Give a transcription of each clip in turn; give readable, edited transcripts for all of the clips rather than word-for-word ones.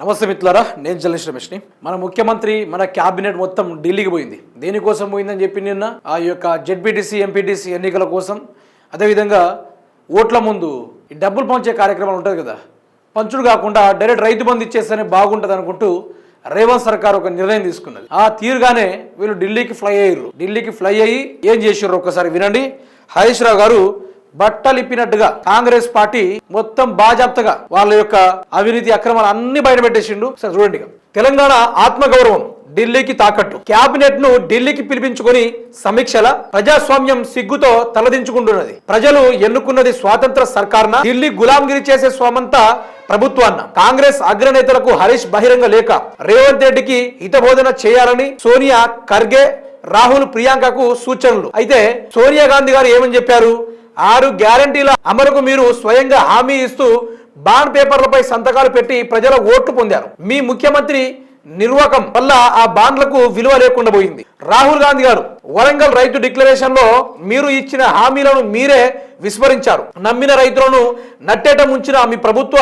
నమస్తే మిత్రులారా, నేను జర్నలిస్ట్ రమేష్ని. మన ముఖ్యమంత్రి మన క్యాబినెట్ మొత్తం ఢిల్లీకి పోయింది. దేనికోసం పోయిందని చెప్పి నిన్న ఆ యొక్క జెడ్పీటీసీ ఎంపీటీసీ ఎన్నికల కోసం, అదేవిధంగా ఓట్ల ముందు ఈ డబ్బులు పంచే కార్యక్రమాలు ఉంటుంది కదా, పంచుడు కాకుండా డైరెక్ట్ రైతు బంధు ఇచ్చేస్తేనే బాగుంటుంది అనుకుంటూ రేవంత్ సర్కార్ ఒక నిర్ణయం తీసుకున్నది. ఆ తీరుగానే వీళ్ళు ఢిల్లీకి ఫ్లై అయ్యారు. ఢిల్లీకి ఫ్లై అయ్యి ఏం చేసారు ఒక్కసారి వినండి. హరీష్ రావు గారు బట్టలిప్పినట్టుగా కాంగ్రెస్ పార్టీ మొత్తం బాజాప్తగా వాళ్ళ యొక్క అవినీతి అక్రమాలు అన్ని బయట పెట్టేసిండు. చూడండి, తెలంగాణ ఆత్మగౌరవం ఢిల్లీకి తాకట్టు, క్యాబినెట్ ను ఢిల్లీకి పిలిపించుకొని సమీక్షల ప్రజాస్వామ్యం సిగ్గుతో తలదించుకుంటున్నది. ప్రజలు ఎన్నుకున్నది స్వాతంత్ర సర్కార్న, ఢిల్లీ గులాంగిరి చేసే స్వామంత ప్రభుత్వాన్న. కాంగ్రెస్ అగ్రనేతలకు హరీష్ బహిరంగ లేఖ, రేవంత్ రెడ్డికి హితబోధన చేయాలని సోనియా, ఖర్గే, రాహుల్, ప్రియాంకకు సూచనలు. అయితే సోనియా గాంధీ గారు ఏమని చెప్పారు? 6 గ్యారంటీల అమలుకు మీరు స్వయంగా హామీ ఇస్తూ బాండ్ పేపర్లపై సంతకాలు పెట్టి ప్రజల ఓట్లు పొందారు. మీ ముఖ్యమంత్రి నిర్వాకం వల్ల ఆ బాండ్లకు విలువ లేకుండా పోయింది. రాహుల్ గాంధీ గారు వరంగల్ రైతు డిక్లరేషన్ లో మీరు ఇచ్చిన హామీలను మీరే విస్మరించారు. నమ్మిన రైతులను నట్టేట ముంచిన మీ ప్రభుత్వ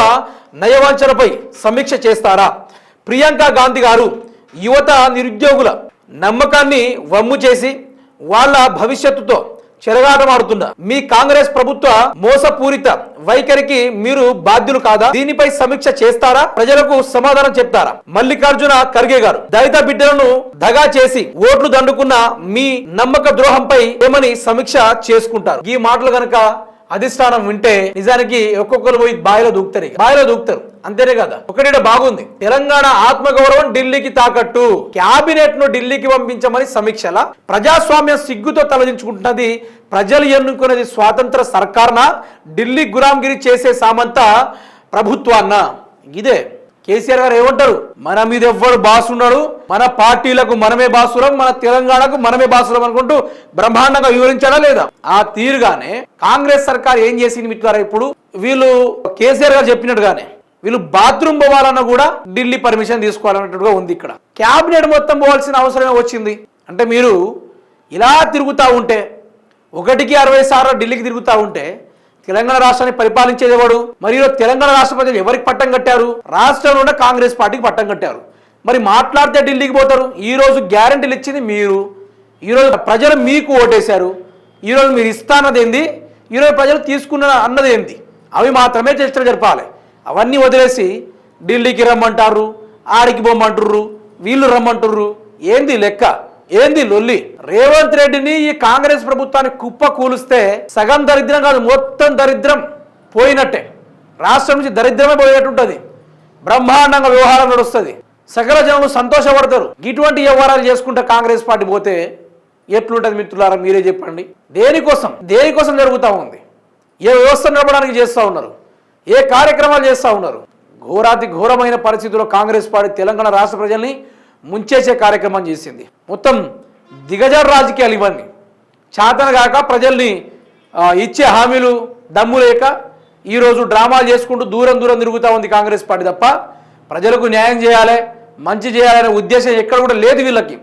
నయవంచనపై సమీక్ష చేస్తారా? ప్రియాంక గాంధీ గారు యువత నిరుద్యోగుల నమ్మకాన్ని వమ్ము చేసి వాళ్ళ భవిష్యత్తుతో చెరగాటమాడుతున్న మీ కాంగ్రెస్ ప్రభుత్వ మోసపూరిత వైఖరికి మీరు బాధ్యులు కాదా? దీనిపై సమీక్ష చేస్తారా? ప్రజలకు సమాధానం చెప్తారా? మల్లికార్జున ఖర్గే గారు దళిత బిడ్డలను దగా చేసి ఓట్లు దండుకున్న మీ నమ్మక ద్రోహంపై ఏమని సమీక్ష చేసుకుంటారు? ఈ మాటలు గనక అధిష్టానం వింటే నిజానికి ఒక్కొక్కరు పోయి బాయిలో దూకుతారు. అంతేనే కదా. ఒకటి బాగుంది, తెలంగాణ ఆత్మగౌరవం ఢిల్లీకి తాకట్టు, క్యాబినెట్ ను ఢిల్లీకి పంపించమని సమీక్షల ప్రజాస్వామ్యం సిగ్గుతో తలదించుకుంటున్నది. ప్రజలు ఎన్నుకున్నది స్వాతంత్ర సర్కార్న, ఢిల్లీ గులాంగిరి చేసే సామంత ప్రభుత్వాన్న. ఇదే కేసీఆర్ గారు ఏమంటారు? మన మీద ఎవ్వరు బాసు ఉన్నాడు, మన పార్టీలకు మనమే బాసురం, మన తెలంగాణకు మనమే బాసురం అనుకుంటూ బ్రహ్మాండంగా వివరించాడా లేదా? ఆ తీరుగానే కాంగ్రెస్ సర్కార్ ఏం చేసింది మిత్రులారా? ఇప్పుడు వీళ్ళు కేసీఆర్ గారు చెప్పినట్టుగానే వీళ్ళు బాత్రూమ్ పోవాలన్నా కూడా ఢిల్లీ పర్మిషన్ తీసుకోవాలన్నట్టుగా ఉంది. ఇక్కడ క్యాబినెట్ మొత్తం పోవాల్సిన అవసరమే వచ్చింది. అంటే మీరు ఇలా తిరుగుతూ ఉంటే, 1కి 60 సార్లు ఢిల్లీకి తిరుగుతూ ఉంటే తెలంగాణ రాష్ట్రాన్ని పరిపాలించేది ఎవడు? మరి తెలంగాణ రాష్ట్ర ప్రజలు ఎవరికి పట్టం కట్టారు? రాష్ట్రంలో ఉన్న కాంగ్రెస్ పార్టీకి పట్టం కట్టారు. మరి మాట్లాడితే ఢిల్లీకి పోతారు. ఈరోజు గ్యారంటీలు ఇచ్చింది మీరు, ఈరోజు ప్రజలు మీకు ఓటేశారు. ఈరోజు మీరు ఇస్తానది ఏంది, ఈరోజు ప్రజలు తీసుకున్న అన్నది ఏంది, అవి మాత్రమే చర్చ జరపాలి. అవన్నీ వదిలేసి ఢిల్లీకి రమ్మంటారు, ఆడికి బొమ్మంటుర్రు, వీళ్ళు రమ్మంటుర్రు. ఏంది లెక్క? ఏంది లొల్లి? రేవంత్ రెడ్డిని ఈ కాంగ్రెస్ ప్రభుత్వాన్ని కుప్ప కూలిస్తే సగం దరిద్రం కాదు, మొత్తం దరిద్రం పోయినట్టే. రాష్ట్రం నుంచి దరిద్రమే పోయేటట్టుంటది. బ్రహ్మాండంగా వ్యవహారం నడుస్తుంది, సకల జనులు సంతోషపడతారు. ఇటువంటి వ్యవహారాలు చేసుకుంటే కాంగ్రెస్ పార్టీ పోతే ఎట్లుంటుంది మిత్రులారా? మీరే చెప్పండి. దేనికోసం జరుగుతూ ఉంది? ఏ వ్యవస్థ నడపడానికి చేస్తూ ఉన్నారు? ఏ కార్యక్రమాలు చేస్తూ ఉన్నారు? ఘోరాతి ఘోరమైన పరిస్థితుల్లో కాంగ్రెస్ పార్టీ తెలంగాణ రాష్ట్ర ప్రజల్ని ముంచేసే కార్యక్రమం చేసింది. మొత్తం దిగజారు రాజకీయాలు ఇవన్నీ. చేతనగాక ప్రజల్ని ఇచ్చే హామీలు దమ్ము లేక ఈరోజు డ్రామాలు చేసుకుంటూ దూరం తిరుగుతూ ఉంది కాంగ్రెస్ పార్టీ తప్ప ప్రజలకు న్యాయం చేయాలి, మంచి చేయాలనే ఉద్దేశం ఎక్కడ కూడా లేదు వీళ్ళకి.